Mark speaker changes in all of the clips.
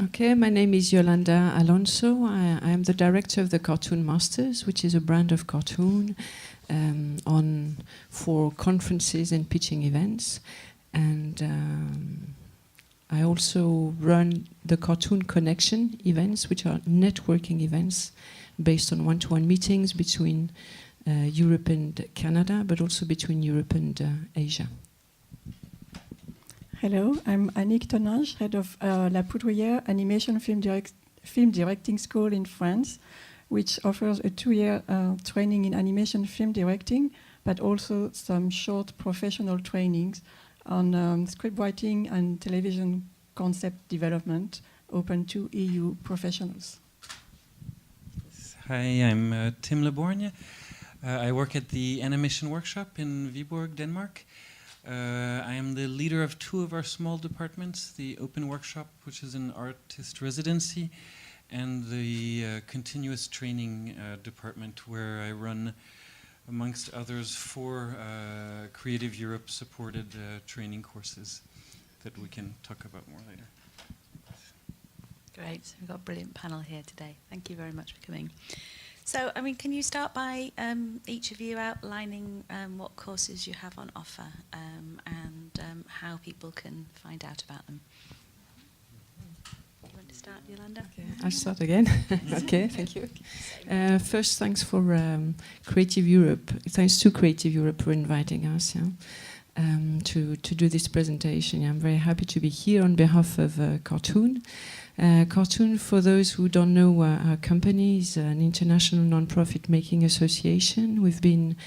Speaker 1: Okay, my name is Yolanda Alonso. I am the director of the Cartoon Masters, which is a brand of cartoon for conferences and pitching events. And I also run the Cartoon Connection events, which are networking events based on one-to-one meetings between Europe and Canada, but also between Europe and Asia.
Speaker 2: Hello, I'm Annick, head of La Poudriere Animation Film Directing School in France, which offers a 2-year training in animation film directing, but also some short professional trainings on script writing and television concept development, open to EU professionals.
Speaker 3: Hi, I'm Tim Leborgne. I work at the Animation Workshop in Viborg, Denmark. I am the leader of 2 of our small departments, the Open Workshop, which is an artist residency, and the continuous training department, where I run, amongst others, 4 Creative Europe supported training courses that we can talk about more later.
Speaker 4: Great, we've got a brilliant panel here today. Thank you very much for coming. So, I mean, can you start by each of you outlining what courses you have on offer and how people can find out about them? Do you want to start, Yolanda?
Speaker 1: Okay, I'll start again. Okay, thank you. First, thanks for Creative Europe. Thanks to Creative Europe for inviting us to do this presentation. I'm very happy to be here on behalf of Cartoon. Cartoon, for those who don't know our company, is an international non-profit making association. We've been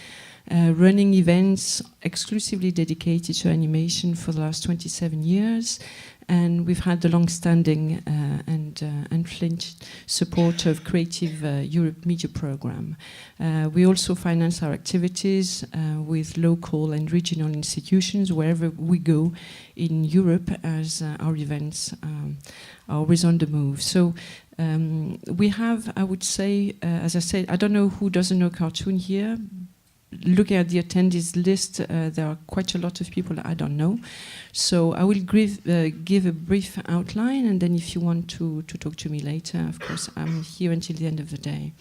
Speaker 1: running events exclusively dedicated to animation for the last 27 years, and we've had the long-standing and unflinched support of Creative Europe Media Program. We also finance our activities with local and regional institutions wherever we go in Europe, as our events are always on the move. So we have, I would say, as I said, I don't know who doesn't know Cartoon here. Looking at the attendees list, there are quite a lot of people that I don't know. So I will give a brief outline, and then if you want to talk to me later, of course, I'm here until the end of the day.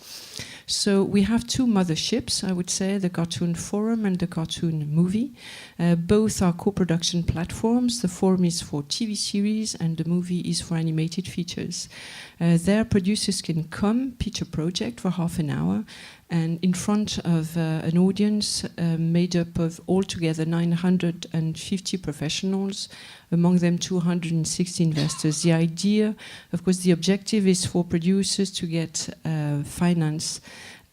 Speaker 1: So we have 2 motherships, I would say, the Cartoon Forum and the Cartoon Movie. Both are co-production platforms. The Forum is for TV series and the Movie is for animated features. Their producers can come, pitch a project for half an hour, and in front of an audience made up of altogether 950 professionals, among them 260 investors. The idea, of course, the objective is for producers to get finance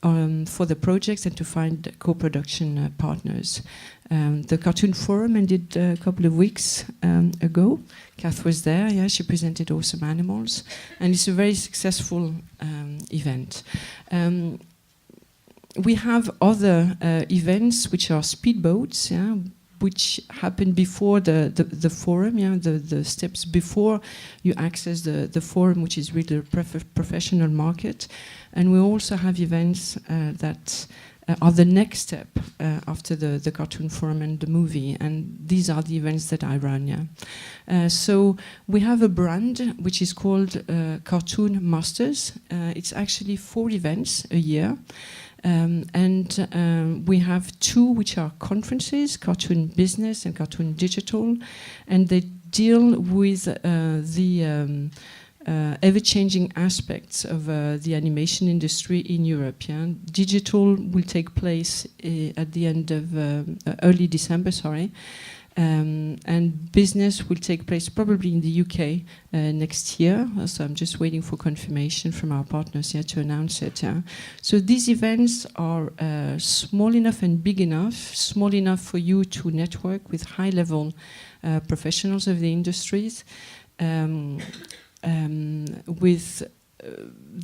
Speaker 1: for the projects and to find co-production partners. The Cartoon Forum ended a couple of weeks ago. Kath was there, yeah, she presented Awesome Animals, and it's a very successful event. We have other events which are speedboats, yeah, which happen before the forum, yeah, the steps before you access the forum, which is really the professional market. And we also have events that are the next step after the Cartoon Forum and the Movie, and these are the events that I run. Yeah. So we have a brand which is called Cartoon Masters. It's actually 4 events a year. We have 2 which are conferences, Cartoon Business and Cartoon Digital, and they deal with the ever-changing aspects of the animation industry in Europe. Yeah? Digital will take place at the end of early December, sorry. And business will take place probably in the UK next year. So I'm just waiting for confirmation from our partners here to announce it. Yeah. So these events are small enough and big enough, small enough for you to network with high-level professionals of the industries,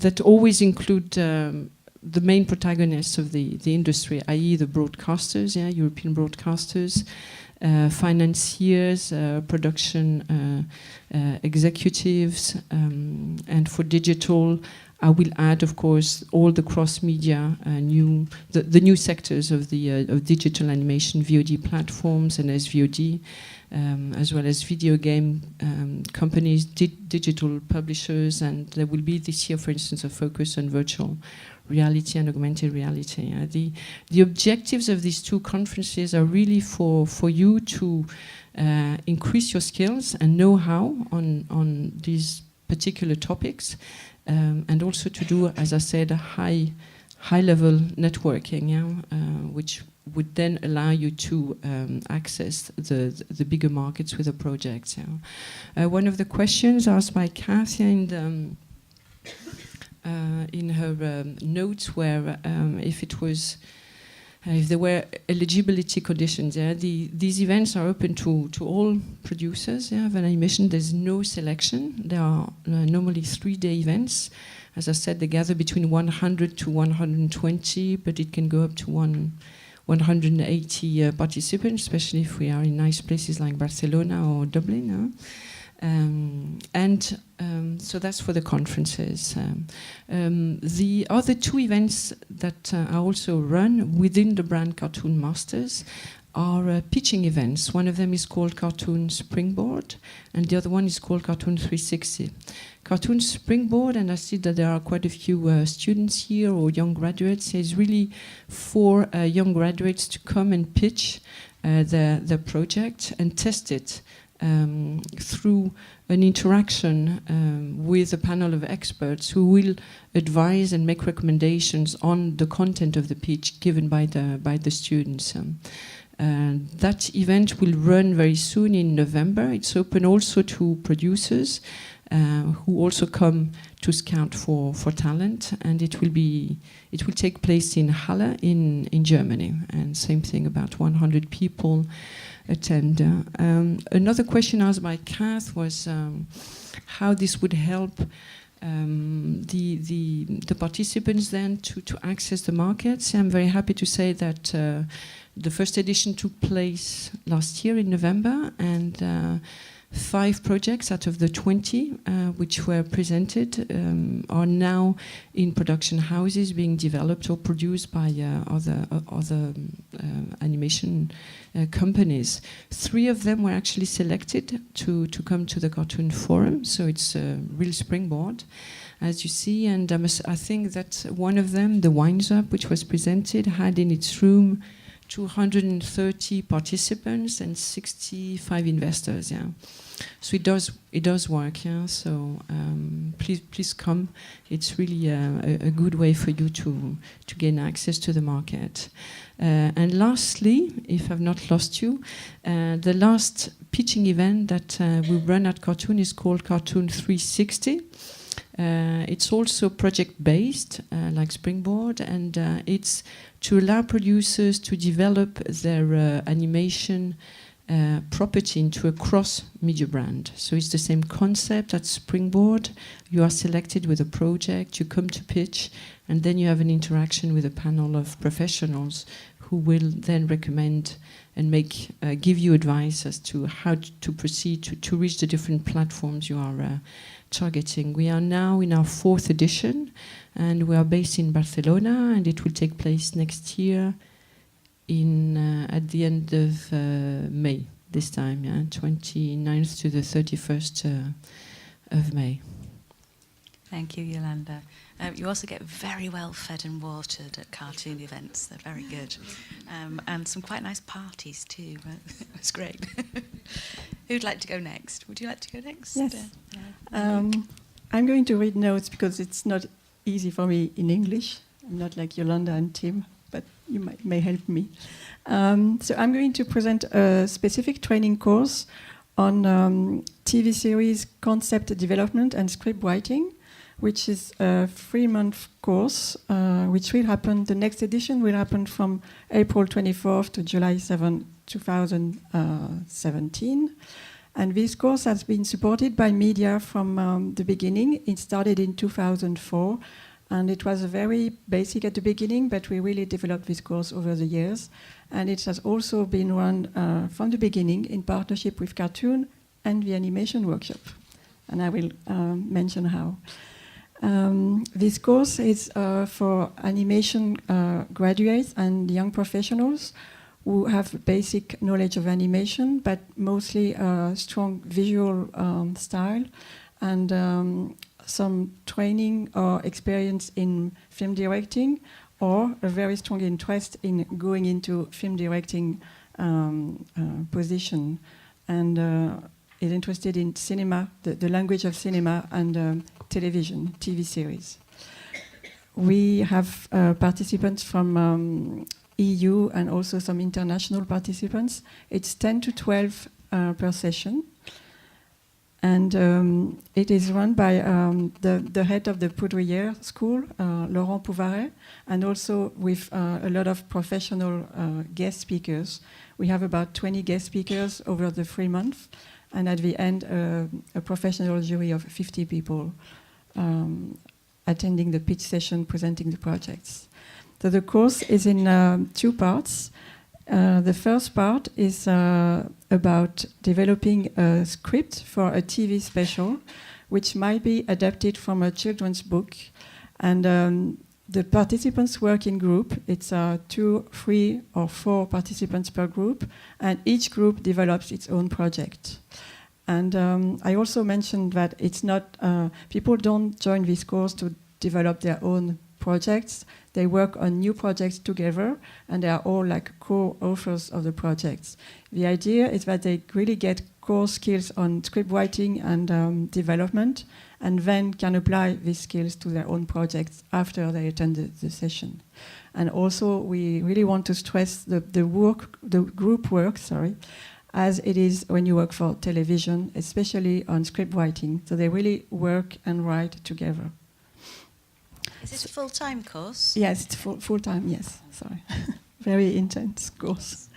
Speaker 1: that always include the main protagonists of the industry, i.e. the broadcasters, yeah, European broadcasters, financiers, production executives, and for digital, I will add, of course, all the cross-media, the new sectors of the of digital animation, VOD platforms and SVOD, as well as video game companies, digital publishers, and there will be this year, for instance, a focus on virtual reality and augmented reality. The objectives of these two conferences are really for you to increase your skills and know-how on these particular topics, and also to do, as I said, a high-level networking, which would then allow you to access the bigger markets with the projects. One of the questions asked by Kathy in her notes were if there were eligibility conditions. These events are open to all producers of animation. There's no selection. There are normally 3-day events. As I said, they gather between 100 to 120, but it can go up to 180 participants, especially if we are in nice places like Barcelona or Dublin. So that's for the conferences. The other two events that are also run within the brand Cartoon Masters are pitching events. One of them is called Cartoon Springboard, and the other one is called Cartoon 360. Cartoon Springboard, and I see that there are quite a few students here or young graduates, is really for young graduates to come and pitch their project and test it through an interaction with a panel of experts who will advise and make recommendations on the content of the pitch given by the students. That event will run very soon in November. It's open also to producers who also come to scout for talent, and it will take place in Halle in Germany, and same thing, about 100 people attend. Another question asked by Kath was how this would help the participants then to access the markets. I'm very happy to say that the first edition took place last year in November, and 5 projects out of the 20 which were presented are now in production houses being developed or produced by other animation companies. 3 of them were actually selected to come to the Cartoon Forum, so it's a real springboard, as you see. And I think that one of them, the Winds Up, which was presented, had in its room 230 participants and 65 investors. So it does work. So please come. It's really a good way for you to gain access to the market. And lastly, if I've not lost you, the last pitching event that we run at Cartoon is called Cartoon 360. It's also project-based, like Springboard, and it's to allow producers to develop their animation property into a cross-media brand. So it's the same concept at Springboard. You are selected with a project, you come to pitch, and then you have an interaction with a panel of professionals who will then recommend and give you advice as to how to proceed to reach the different platforms you are targeting. We are now in our 4th edition, and we are based in Barcelona, and it will take place next year at the end of May this time, 29th to the 31st of May.
Speaker 4: Thank you, Yolanda. You also get very well fed and watered at cartoon events. They're very good. And some quite nice parties too. It's great. Who'd like to go next? Would you like to go next?
Speaker 2: Yes. I'm going to read notes because it's not easy for me in English. I'm not like Yolanda and Tim, but you may help me. So I'm going to present a specific training course on TV series concept development and script writing, which is a 3-month course, which will happen, the next edition will happen from April 24th to July 7, 2017. And this course has been supported by media from the beginning. It started in 2004, and it was very basic at the beginning, but we really developed this course over the years. And it has also been run from the beginning in partnership with Cartoon and the Animation Workshop. And I will mention how. This course is for animation graduates and young professionals who have basic knowledge of animation, but mostly a strong visual style and some training or experience in film directing, or a very strong interest in going into film directing position, and is interested in cinema, the language of cinema, and television, TV series. We have participants from EU and also some international participants. It's 10 to 12 per session. And it is run by the head of the Poudriere school, Laurent Poudriere, and also with a lot of professional guest speakers. We have about 20 guest speakers over the 3 months, and at the end, a professional jury of 50 people attending the pitch session, presenting the projects. So the course is in 2 parts. The first part is about developing a script for a TV special, which might be adapted from a children's book. And the participants work in group. It's 2, 3, or 4 participants per group, and each group develops its own project. And I also mentioned that it's not, people don't join this course to develop their own projects. They work on new projects together, and they are all like co-authors of the projects. The idea is that they really get core skills on script writing and development, and then can apply these skills to their own projects after they attend the session. And also, we really want to stress the group work, as it is when you work for television, especially on script writing. So they really work and write together.
Speaker 4: Is it a full-time course?
Speaker 2: Yes, it's full-time, yes. Sorry. Very intense course.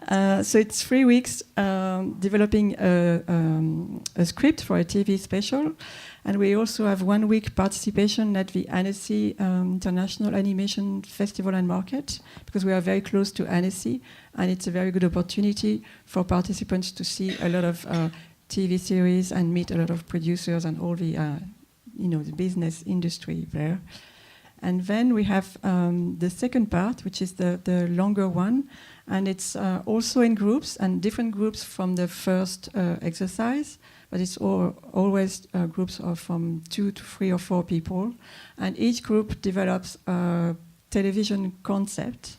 Speaker 2: So it's 3 weeks developing a script for a TV special. And we also have 1 week participation at the Annecy International Animation Festival and Market, because we are very close to Annecy, and it's a very good opportunity for participants to see a lot of TV series and meet a lot of producers and all the the business industry there. And then we have the second part, which is the longer one, and it's also in groups, and different groups from the first exercise, but it's always groups of from 2 to 3 or 4 people, and each group develops a television concept,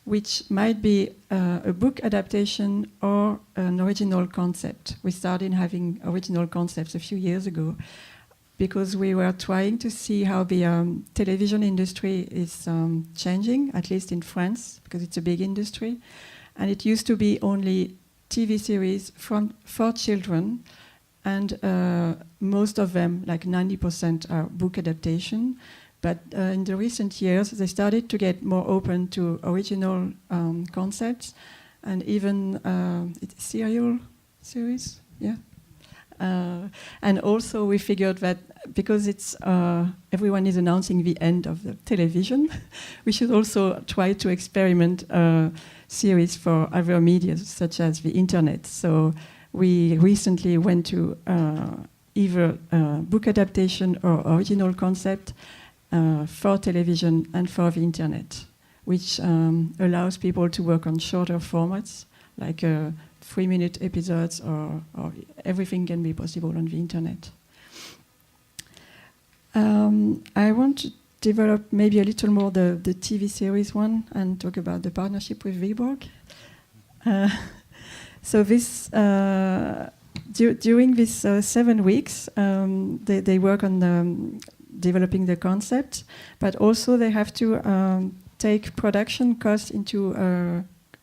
Speaker 2: which might be a book adaptation or an original concept. We started having original concepts a few years ago, because we were trying to see how the television industry is changing, at least in France, because it's a big industry. And it used to be only TV series for children, and most of them, like 90%, are book adaptation. But in the recent years, they started to get more open to original concepts, and even it's serial series, yeah. And also we figured that because it's everyone is announcing the end of the television, we should also try to experiment series for other media, such as the internet. So we recently went to either book adaptation or original concept for television and for the internet, which allows people to work on shorter formats, like 3-minute episodes, or everything can be possible on the internet. I want to develop maybe a little more the TV series one and talk about the partnership with Reebok. So this during these 7 weeks, they work on developing the concept, but also they have to take production costs into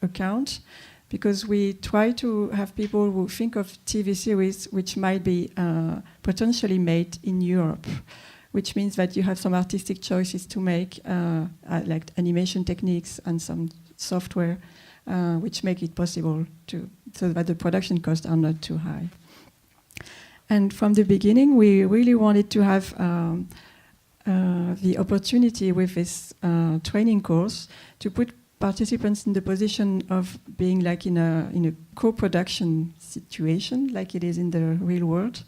Speaker 2: account, because we try to have people who think of TV series which might be potentially made in Europe, which means that you have some artistic choices to make, like animation techniques and some software, which make it possible so that the production costs are not too high. And from the beginning, we really wanted to have the opportunity with this training course to put participants in the position of being like in a co-production situation, like it is in the real world.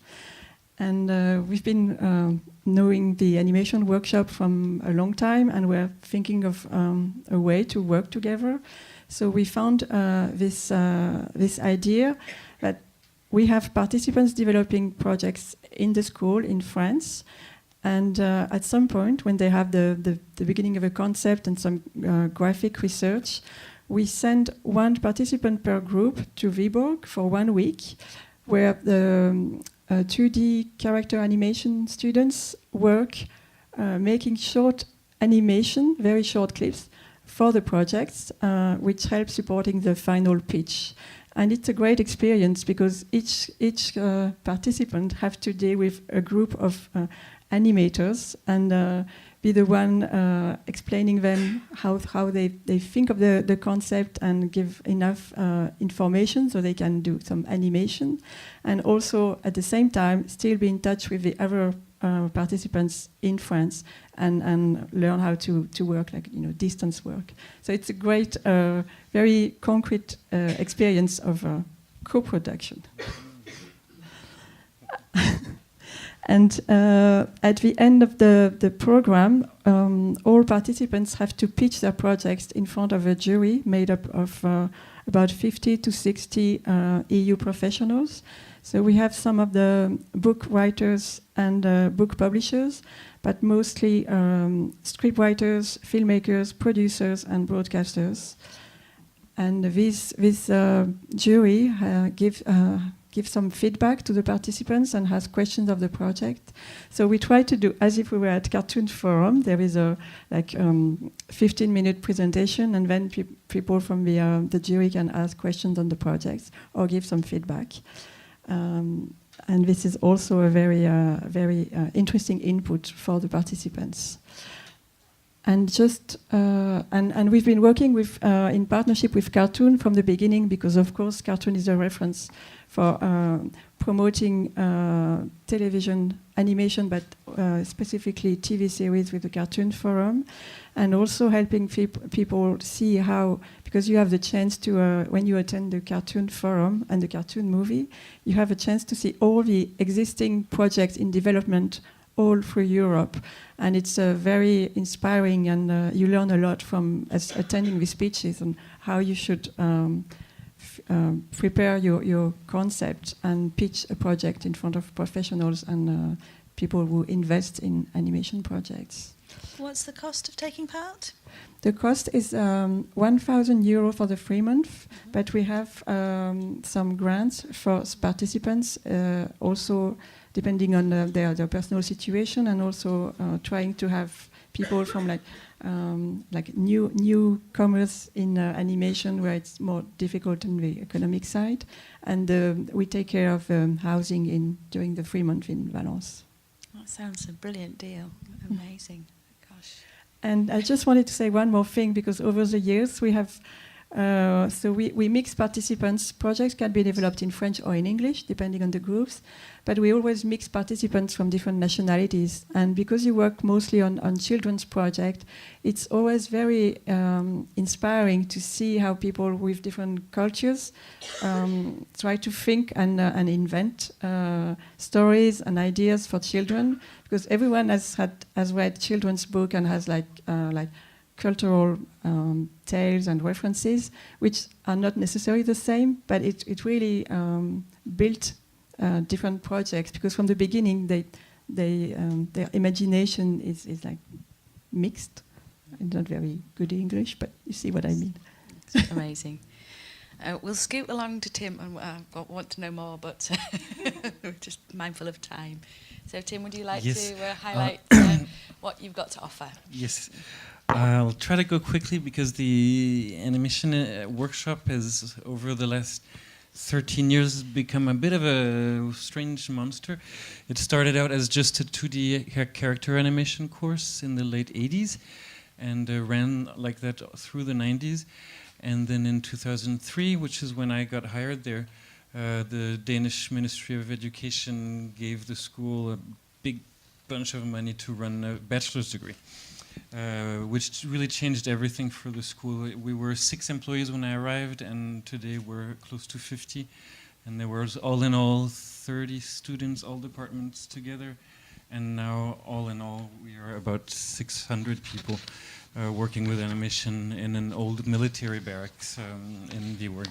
Speaker 2: And we've been knowing the animation workshop from a long time, and we're thinking of a way to work together, So we found this idea that we have participants developing projects in the school in France, and at some point when they have the beginning of a concept and some graphic research, we send one participant per group to Reebok for 1 week, where the 2D character animation students work making short animation, very short clips, for the projects, which help supporting the final pitch. And it's a great experience because each participant have to deal with a group of animators and be the one explaining them how they think of the concept and give enough information so they can do some animation, and also at the same time still be in touch with the other participants in France and learn how to work, like distance work. So it's a great, very concrete experience of co-production. And at the end of the program, all participants have to pitch their projects in front of a jury made up of about 50 to 60 EU professionals. So we have some of the book writers and book publishers, but mostly script writers, filmmakers, producers, and broadcasters. And this jury give some feedback to the participants and has questions of the project. So we try to do as if we were at Cartoon Forum. There is a 15-minute presentation, and then people from the jury can ask questions on the projects or give some feedback. And this is also a very interesting input for the participants. And just and we've been working with in partnership with Cartoon from the beginning, because of course Cartoon is a reference for promoting television animation, but specifically TV series with the Cartoon Forum, and also helping people see how, because you have the chance to when you attend the Cartoon Forum and the cartoon movie, you have a chance to see all the existing projects in development all through Europe, and it's very inspiring, and you learn a lot from attending the speeches on how you should prepare your concept and pitch a project in front of professionals and people who invest in animation projects.
Speaker 4: What's the cost of taking part?
Speaker 2: The cost is €1,000 for the 3 months, but we have some grants for participants, also depending on their personal situation, and also trying to have people from like newcomers in animation where it's more difficult on the economic side, and we take care of housing during the 3 months in Valence.
Speaker 4: That sounds a brilliant deal. Amazing. Gosh.
Speaker 2: And I just wanted to say one more thing, because over the years we have we mix participants. Projects can be developed in French or in English, depending on the groups, but we always mix participants from different nationalities. And because you work mostly on children's projects, it's always very inspiring to see how people with different cultures try to think and invent stories and ideas for children, because everyone has read children's book and has like cultural tales and references, which are not necessarily the same, but it really built different projects, because from the beginning their imagination is like mixed. It's not very good English, but you see what I mean.
Speaker 4: Amazing. We'll scoot along to Tim, and I want to know more, but we're just mindful of time. So Tim, would you like to highlight what you've got to offer?
Speaker 3: Yes. I'll try to go quickly, because the animation workshop has, over the last 13 years, become a bit of a strange monster. It started out as just a 2D character animation course in the late 80s, and ran like that through the 90s. And then in 2003, which is when I got hired there, the Danish Ministry of Education gave the school a big bunch of money to run a bachelor's degree. Which really changed everything for the school. We were 6 employees when I arrived, and today we're close to 50. And there was, all in all, 30 students, all departments together. And now, all in all, we are about 600 people working with animation in an old military barracks in Viborg.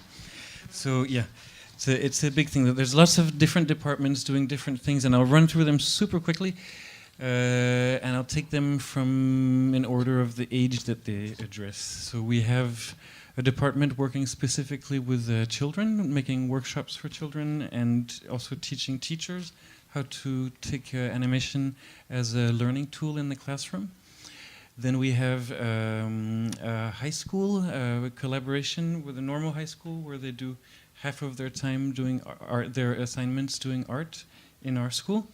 Speaker 3: So yeah, it's a big thing. There's lots of different departments doing different things, and I'll run through them super quickly, and I'll take them from in order of the age that they address. So we have a department working specifically with children, making workshops for children, and also teaching teachers how to take animation as a learning tool in the classroom. Then we have a high school collaboration with a normal high school where they do half of their time doing art, their assignments doing art in our school.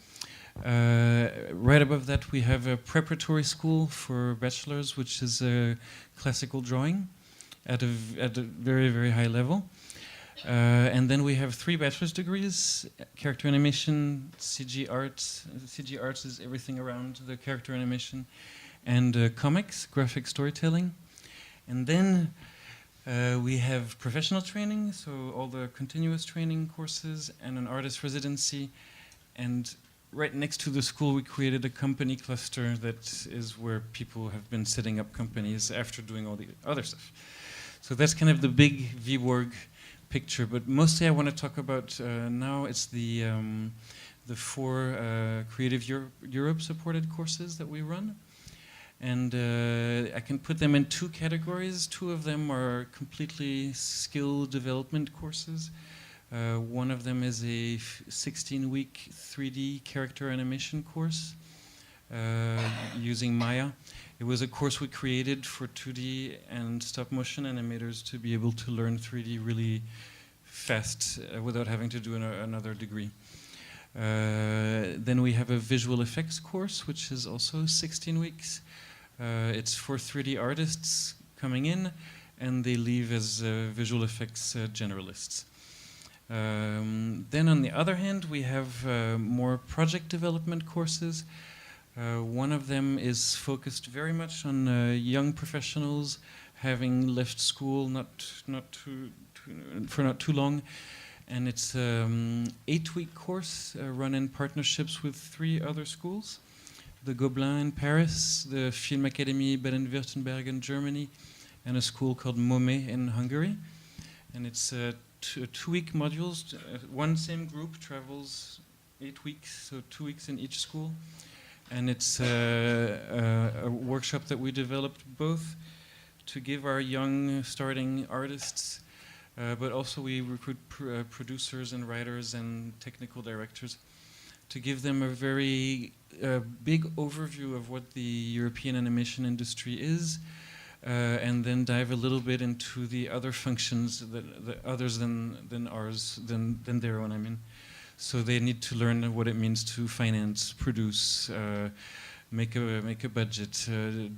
Speaker 3: Right above that we have a preparatory school for bachelors, which is classical drawing at a very, very high level. And then we have 3 bachelor's degrees: character animation, CG arts. CG arts is everything around the character animation, and comics, graphic storytelling. And then we have professional training, so all the continuous training courses, and an artist residency. And right next to the school we created a company cluster that is where people have been setting up companies after doing all the other stuff. So that's kind of the big Viborg picture, but mostly I want to talk about now it's the 4 Creative Europe supported courses that we run. And I can put them in 2 categories. 2 of them are completely skill development courses. One of them is a 16-week 3D character animation course using Maya. It was a course we created for 2D and stop motion animators to be able to learn 3D really fast without having to do another degree. Then we have a visual effects course, which is also 16 weeks. It's for 3D artists coming in, and they leave as visual effects generalists. Then on the other hand, we have more project development courses. One of them is focused very much on young professionals having left school for not too long, and it's an 8-week course run in partnerships with 3 other schools: the Gobelin in Paris, the Film Academy Baden-Württemberg in Germany, and a school called Mome in Hungary. And it's 2-week modules. One same group travels 8 weeks, so 2 weeks in each school. And it's a workshop that we developed both to give our young starting artists, but also we recruit producers and writers and technical directors to give them a very big overview of what the European animation industry is, and then dive a little bit into the other functions that others than ours, than their own, I mean. So they need to learn what it means to finance, produce, make a budget,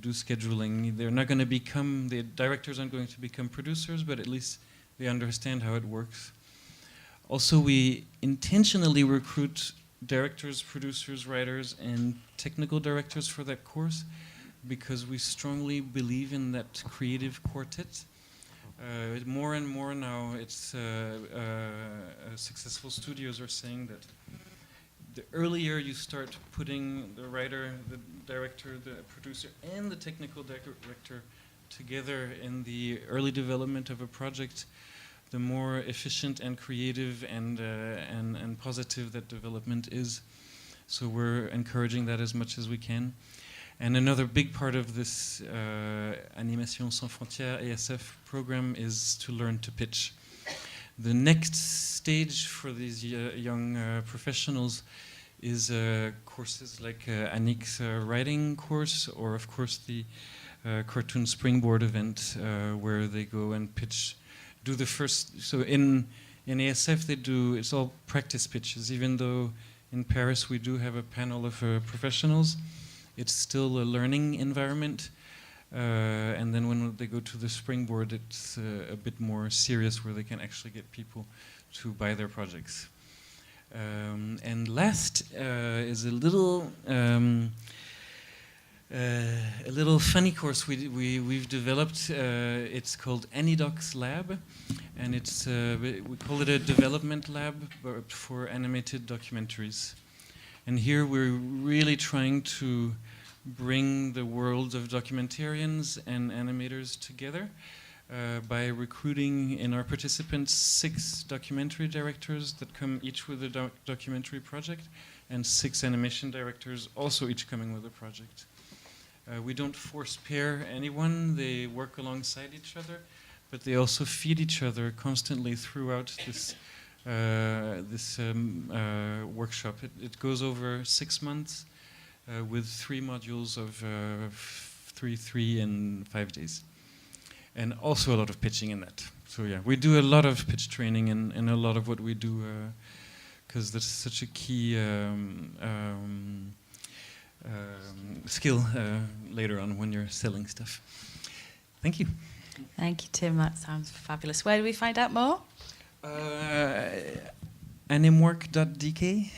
Speaker 3: do scheduling. They're not going to become, the directors aren't going to become producers, but at least they understand how it works. Also, we intentionally recruit directors, producers, writers, and technical directors for that course because we strongly believe in that creative quartet. More and more now, it's successful studios are saying that the earlier you start putting the writer, the director, the producer, and the technical director together in the early development of a project, the more efficient and creative and positive that development is. So we're encouraging that as much as we can. And another big part of this Animation Sans Frontières ASF program is to learn to pitch. The next stage for these young professionals is courses like Annick's writing course, or of course the Cartoon Springboard event where they go and pitch, do the first, so in ASF they do, it's all practice pitches, even though in Paris we do have a panel of professionals. It's still a learning environment, and then when they go to the Springboard, it's a bit more serious, where they can actually get people to buy their projects. And last is a little funny course we've developed. It's called AnyDocs Lab, and we call it a development lab, but for animated documentaries. And here we're really trying to bring the world of documentarians and animators together by recruiting in our participants 6 documentary directors that come each with a documentary project, and 6 animation directors also each coming with a project. We don't force pair anyone, they work alongside each other, but they also feed each other constantly throughout this workshop. It goes over 6 months with 3 modules of 3 and 5 days. And also a lot of pitching in that. So yeah, we do a lot of pitch training in a lot of what we do, because that's such a key skill later on when you're selling stuff. Thank you.
Speaker 4: Thank you, Tim. That sounds fabulous. Where do we find out more?
Speaker 3: Animwork.dk.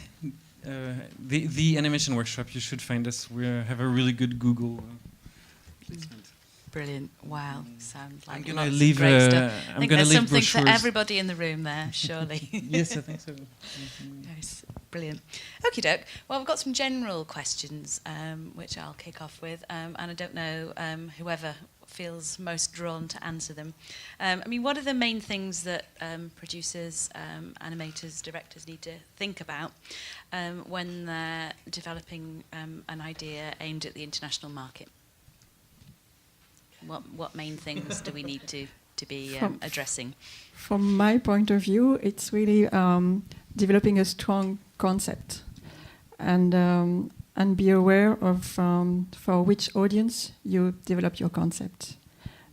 Speaker 3: The animation workshop, you should find us. We have a really good Google placement.
Speaker 4: Brilliant. Wow. Sounds like
Speaker 3: I'm going to
Speaker 4: lots
Speaker 3: leave
Speaker 4: of great stuff.
Speaker 3: I'm
Speaker 4: I think
Speaker 3: going to
Speaker 4: there's
Speaker 3: leave
Speaker 4: something for
Speaker 3: brochures.
Speaker 4: everybody in the room there, surely.
Speaker 3: Yes, I think so.
Speaker 4: Nice. Brilliant. Okie doke. Well, we've got some general questions, which I'll kick off with. And I don't know whoever feels most drawn to answer them. I mean, what are the main things that producers, animators, directors need to think about when they're developing an idea aimed at the international market? What main things do we need to be addressing?
Speaker 2: From my point of view, it's really developing a strong concept and be aware of for which audience you develop your concept.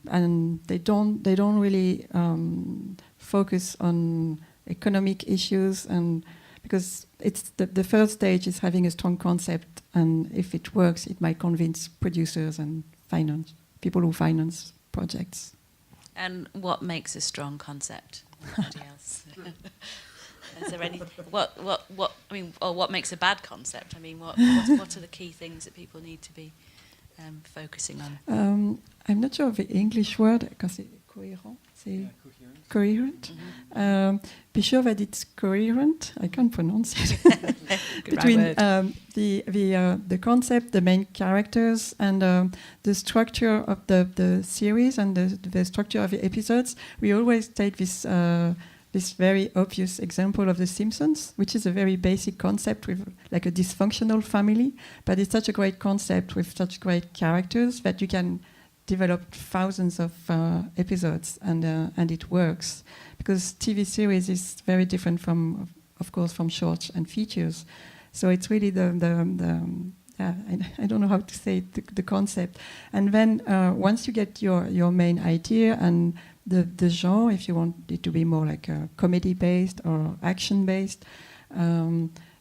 Speaker 2: And they don't really focus on economic issues, and because it's the first stage is having a strong concept, and if it works, it might convince producers and people who finance projects.
Speaker 4: And what makes a strong concept? Anybody else? Is there any what makes a bad concept? I mean, what are the key things that people need to be focusing on?
Speaker 2: I'm not sure of the English word because it's coherent. Coherent. Be sure that it's coherent. I can't pronounce it. Between the concept, the main characters, and the structure of the series and the structure of the episodes. We always take this very obvious example of The Simpsons, which is a very basic concept with like a dysfunctional family, but it's such a great concept with such great characters that you can develop thousands of episodes, and it works, because TV series is very different from, of course, from shorts and features. So it's really I don't know how to say it, the concept. And then once you get your main idea and the genre, if you want it to be more like comedy-based or action-based,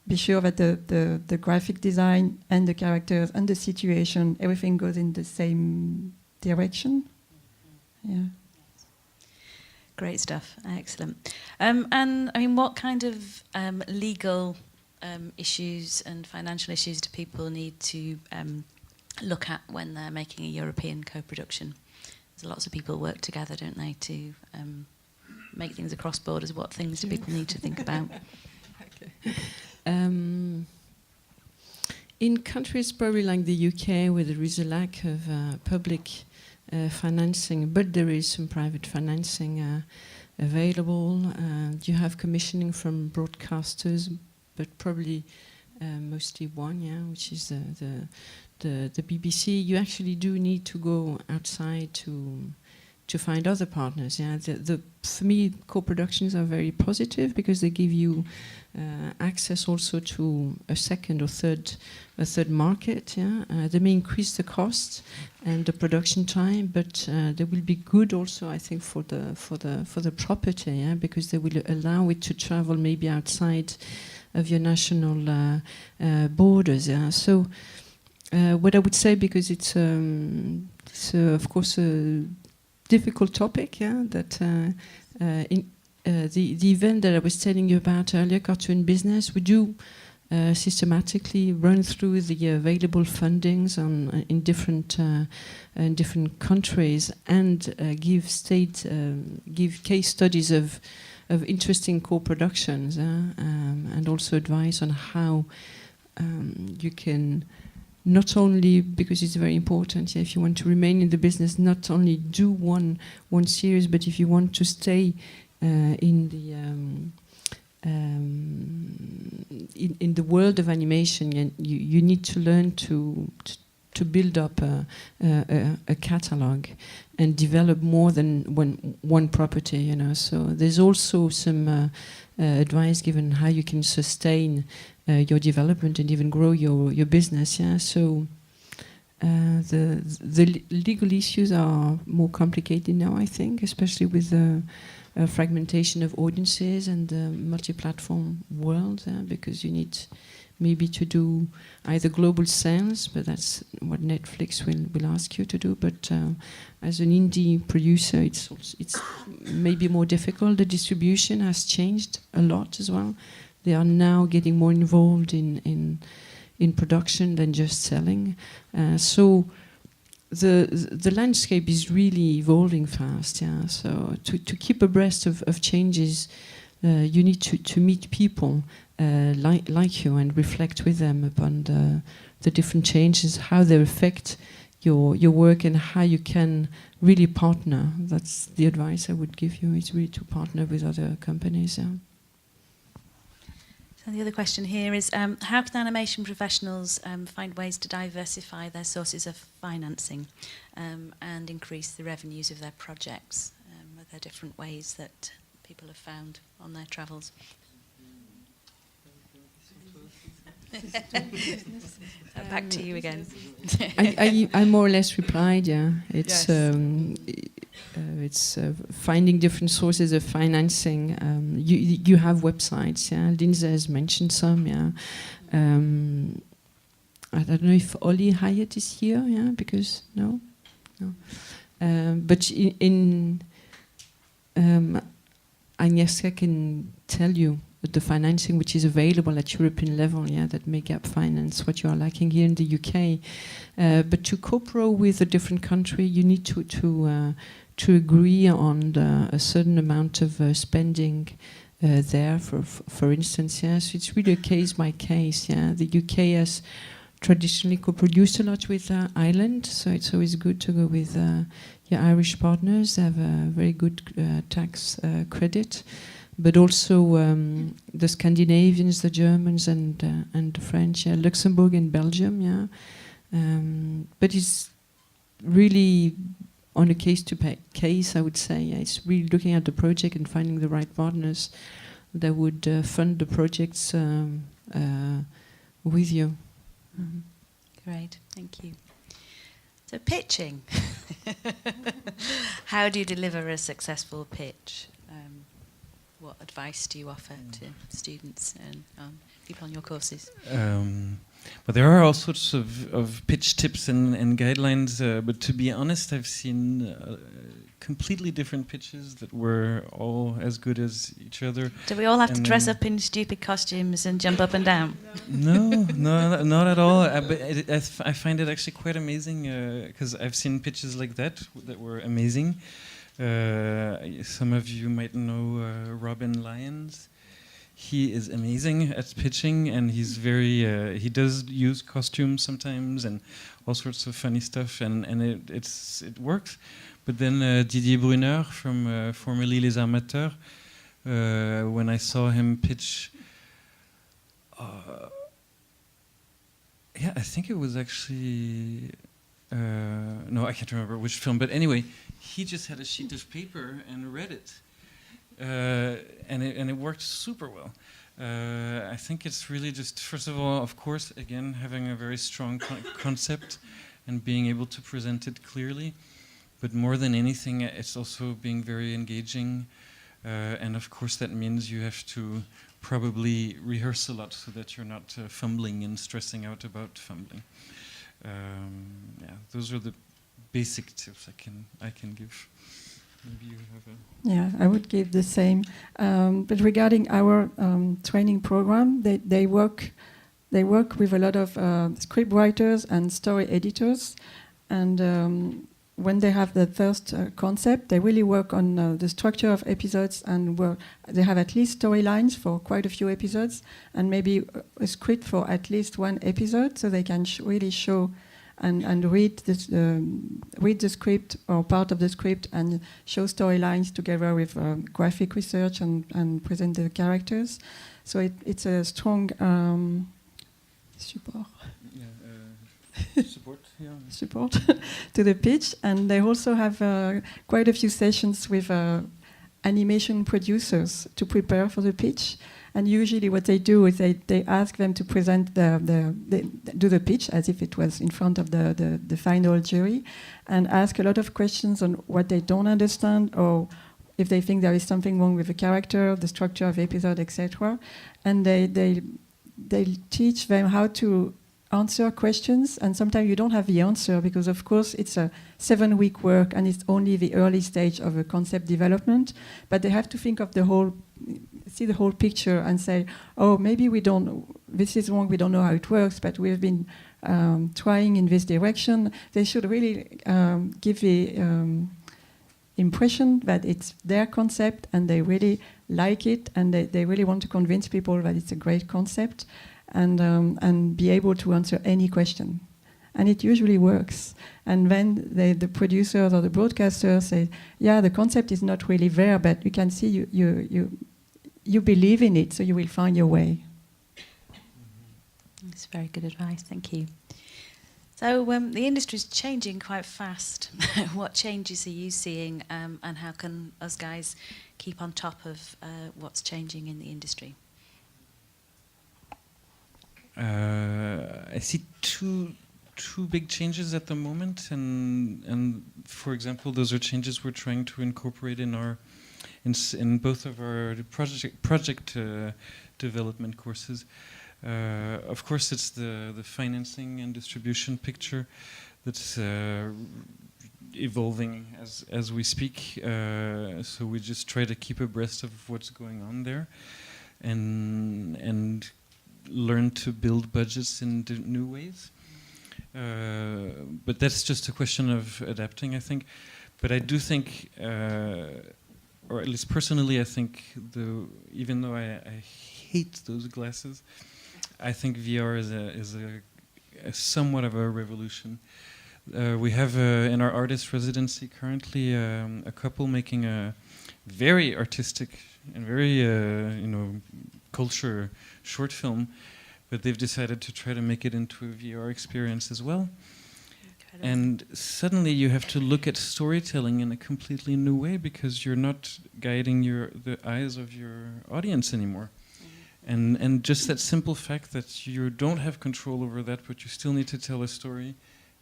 Speaker 2: be sure that the graphic design and the characters and the situation, everything goes in the same direction. Yeah.
Speaker 4: Great stuff. Excellent. And I mean, what kind of legal issues and financial issues do people need to look at when they're making a European co-production? There's lots of people work together, don't they, to make things across borders. What things do people need to think about?
Speaker 1: In countries probably like the UK, where there is a lack of public financing, but there is some private financing available. You have commissioning from broadcasters, but probably mostly one, which is the BBC. You actually do need to go outside to find other partners. For me, co-productions are very positive because they give you access also to a second or third market. They may increase the cost and the production time, but they will be good also, I think, for the property, because they will allow it to travel maybe outside of your national borders. So what I would say, because it's of course a difficult topic, that in the event that I was telling you about earlier, Cartoon Business, we do systematically run through the available fundings in different countries and give case studies of interesting co-productions and also advice on how you can not only, because it's very important, if you want to remain in the business, not only do one series, but if you want to stay in the world of animation, you need to learn to build up a catalog and develop more than one property, So there's also some advice given how you can sustain your development and even grow your business. So the legal issues are more complicated now, I think, especially with the fragmentation of audiences and the multi-platform world, because you need maybe to do either global sales, but that's what Netflix will ask you to do. But as an indie producer, it's maybe more difficult. The distribution has changed a lot as well. They are now getting more involved in production than just selling. So the landscape is really evolving fast. So to keep abreast of changes, you need to meet people like you and reflect with them upon the different changes, how they affect your work, and how you can really partner. That's the advice I would give you, is really to partner with other companies.
Speaker 4: So the other question here is, how can animation professionals find ways to diversify their sources of financing and increase the revenues of their projects? Are there different ways that people have found on their travels? Back to you again.
Speaker 1: I more or less replied. It's it's finding different sources of financing. You have websites. Lindsay has mentioned some. I don't know if Ollie Hyatt is here. Because no. But in Agnieszka can tell you the financing which is available at European level, that may gap finance what you are lacking here in the UK. But to co-pro with a different country, you need to agree on a certain amount of spending there. For instance, so it's really a case by case. The UK has traditionally co-produced a lot with Ireland, so it's always good to go with your Irish partners. They have a very good tax credit. But also the Scandinavians, the Germans, and the French, Luxembourg and Belgium, but it's really on a case-to-case, I would say. It's really looking at the project and finding the right partners that would fund the projects with you.
Speaker 4: Great, thank you. So pitching. How do you deliver a successful pitch? What advice do you offer to students and people on your courses?
Speaker 3: Well, there are all sorts of pitch tips and guidelines, but to be honest, I've seen completely different pitches that were all as good as each other.
Speaker 4: Do we all have to dress up in stupid costumes and jump up and down?
Speaker 3: No, not at all. But I find it actually quite amazing, because I've seen pitches like that were amazing. Some of you might know Robin Lyons. He is amazing at pitching, and he's very. He does use costumes sometimes and all sorts of funny stuff, and it works. But then Didier Brunner from formerly Les Armateurs, when I saw him pitch, I think it was actually. No, I can't remember which film, but anyway, he just had a sheet of paper and read it, and it worked super well. I think it's really just, first of all, of course, again, having a very strong concept and being able to present it clearly, but more than anything, it's also being very engaging, and of course that means you have to probably rehearse a lot so that you're not fumbling and stressing out about fumbling. Those are the basic tips I can give. Maybe you have a...
Speaker 2: Yeah, I would give the same. But regarding our training program, they work with a lot of script writers and story editors, and when they have the first concept, they really work on the structure of episodes, and they have at least storylines for quite a few episodes, and maybe a script for at least one episode, so they can really show and read the script or part of the script and show storylines together with graphic research and present the characters. So it's a strong support. Support to the pitch, and they also have quite a few sessions with animation producers to prepare for the pitch. And usually what they do is they ask them to present do the pitch as if it was in front of the final jury, and ask a lot of questions on what they don't understand, or if they think there is something wrong with the character, the structure of episode, etc. And they teach them how to answer questions, and sometimes you don't have the answer because, of course, it's a 7-week work and it's only the early stage of a concept development. But they have to think of see the whole picture and say, oh, maybe this is wrong, we don't know how it works, but we've been trying in this direction. They should really give the impression that it's their concept and they really like it, and they really want to convince people that it's a great concept. And be able to answer any question. And it usually works. And then the producers or the broadcasters say, yeah, the concept is not really there, but you can see you believe in it, so you will find your way.
Speaker 4: That's very good advice, thank you. So the industry is changing quite fast. What changes are you seeing, and how can us guys keep on top of what's changing in the industry?
Speaker 3: I see two big changes at the moment, and for example, those are changes we're trying to incorporate in both of our project development courses. Of course, it's the financing and distribution picture that's evolving as we speak. So we just try to keep abreast of what's going on there, and learn to build budgets in new ways. But that's just a question of adapting, I think. But I do think, or at least personally, I think even though I hate those glasses, I think VR is a somewhat of a revolution. We have in our artist residency currently a couple making a very artistic and very culture short film, but they've decided to try to make it into a VR experience as well. Incredible. And suddenly you have to look at storytelling in a completely new way, because you're not guiding the eyes of your audience anymore. Mm-hmm. And just that simple fact that you don't have control over that, but you still need to tell a story,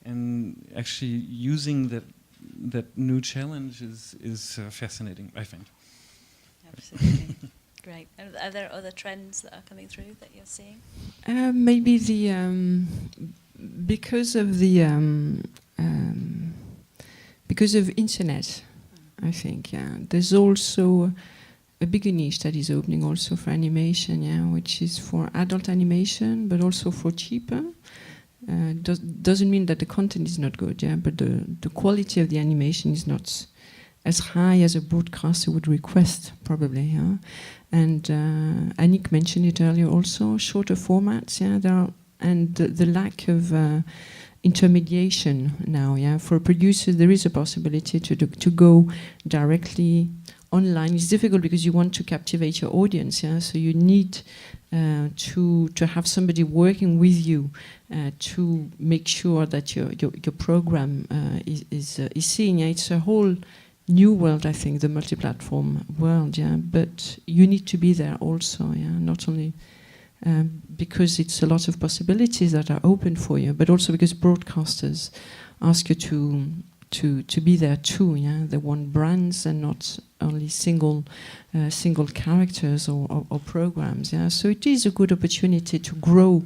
Speaker 3: and actually using that new challenge is fascinating, I think.
Speaker 4: Absolutely. Great. Are there other trends that are coming through that you're seeing?
Speaker 1: Maybe because of internet, I think. Yeah, there's also a bigger niche that is opening also for animation. Yeah, which is for adult animation, but also for cheaper. Doesn't mean that the content is not good. Yeah, but the quality of the animation is not as high as a broadcaster would request, probably. Yeah? And Annick mentioned it earlier also, shorter formats, yeah, and the lack of intermediation now, yeah. For producers, there is a possibility to go directly online. It's difficult because you want to captivate your audience, yeah, so you need to have somebody working with you to make sure that your program is seen. Yeah, it's a whole new world, I think, the multi-platform world, yeah. But you need to be there also, yeah. Not only because it's a lot of possibilities that are open for you, but also because broadcasters ask you to be there too, yeah. They want brands and not only single characters or programs, yeah. So it is a good opportunity to grow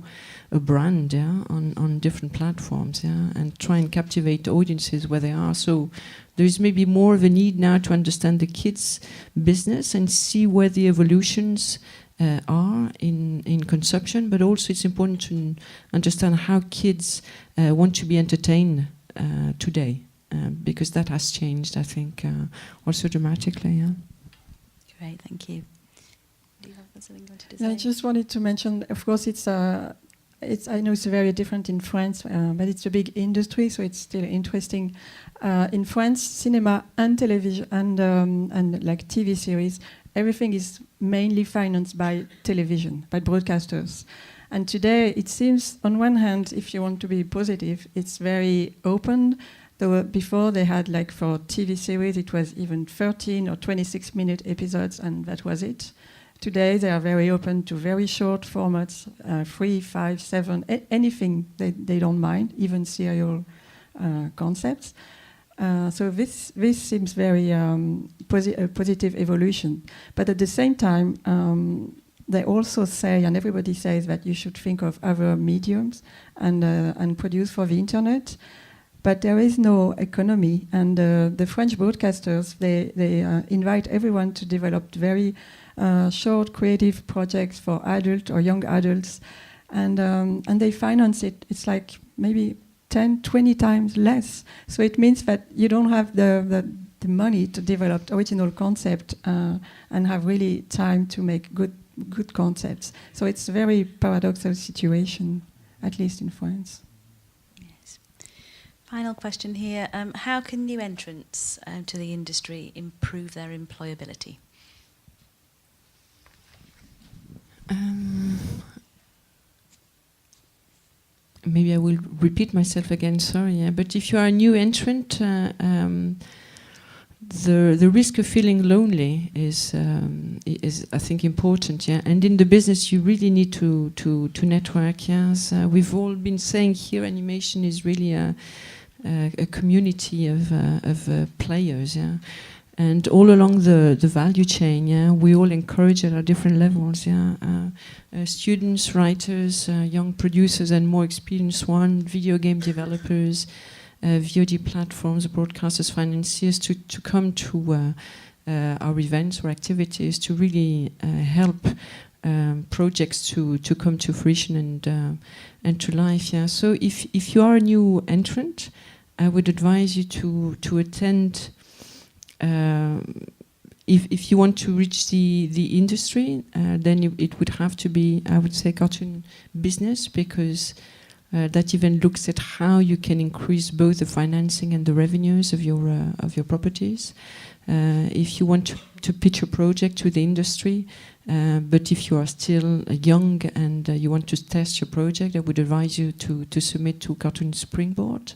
Speaker 1: a brand, yeah, on different platforms, yeah, and try and captivate audiences where they are. So there is maybe more of a need now to understand the kids' business and see where the evolutions are in consumption, but also it's important to understand how kids want to be entertained today, because that has changed, I think, also dramatically. Yeah.
Speaker 4: Great, thank you. Do you have something you wanted to
Speaker 2: No,
Speaker 4: say?
Speaker 2: I just wanted to mention, of course, it's I know it's very different in France, but it's a big industry, so it's still interesting. In France, cinema and television and like TV series, everything is mainly financed by television, by broadcasters. And today, it seems, on one hand, if you want to be positive, it's very open. Though before they had, like for TV series, it was even 13 or 26-minute episodes, and that was it. Today, they are very open to very short formats, 3, 5, 7, anything they don't mind, even serial concepts. So this seems very a positive evolution. But at the same time, they also say, and everybody says, that you should think of other mediums and produce for the internet. But there is no economy, and the French broadcasters, they invite everyone to develop very short creative projects for adult or young adults, and they finance it. It's like maybe 10, 20 times less. So it means that you don't have the money to develop original concept and have really time to make good concepts. So it's a very paradoxical situation, at least in France.
Speaker 4: Yes. Final question here. How can new entrants to the industry improve their employability?
Speaker 1: Maybe I will repeat myself again, sorry, yeah. But if you are a new entrant, the risk of feeling lonely is I think important, yeah. And in the business, you really need to network, yes. We've all been saying here, animation is really a community of players, yeah. And all along the value chain, yeah, we all encourage at our different levels, yeah. Students, writers, young producers, and more experienced ones, video game developers, VOD platforms, broadcasters, financiers, to come to our events or activities to really help projects to come to fruition and to life. Yeah. So if you are a new entrant, I would advise you to attend. If you want to reach the industry, then it would have to be, I would say, cartoon business, because that even looks at how you can increase both the financing and the revenues of your properties. If you want to pitch a project to the industry, but if you are still young and you want to test your project, I would advise you to submit to Cartoon Springboard,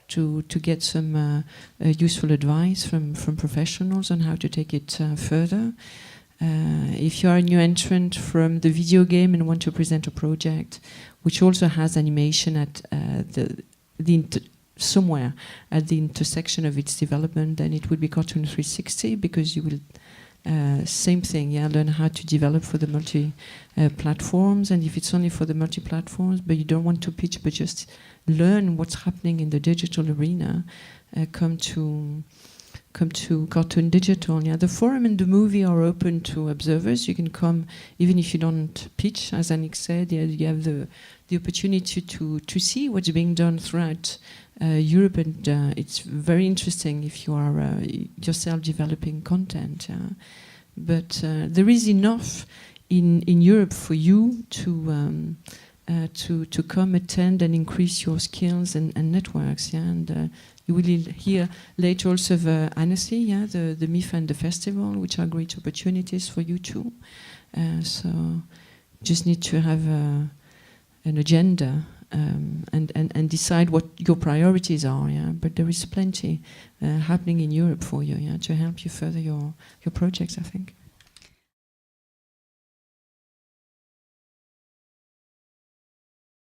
Speaker 1: to get some useful advice from professionals on how to take it further. If you are a new entrant from the video game and want to present a project which also has animation at somewhere at the intersection of its development, then it would be Cartoon 360, because you will same thing, yeah, learn how to develop for the multi platforms. And if it's only for the multi platforms, but you don't want to pitch, but just learn what's happening in the digital arena, come to Cartoon Digital. Yeah, the forum and the movie are open to observers. You can come even if you don't pitch, as Annick said. Yeah, you have the opportunity to see what's being done throughout Europe, and it's very interesting if you are yourself developing content. Yeah. But there is enough in Europe for you to come attend and increase your skills and networks. Yeah, and you will hear later also of Annecy, yeah, the MIFA and the festival, which are great opportunities for you too. So just need to have an agenda and decide what your priorities are. Yeah, but there is plenty happening in Europe for you, yeah, to help you further your projects, I think.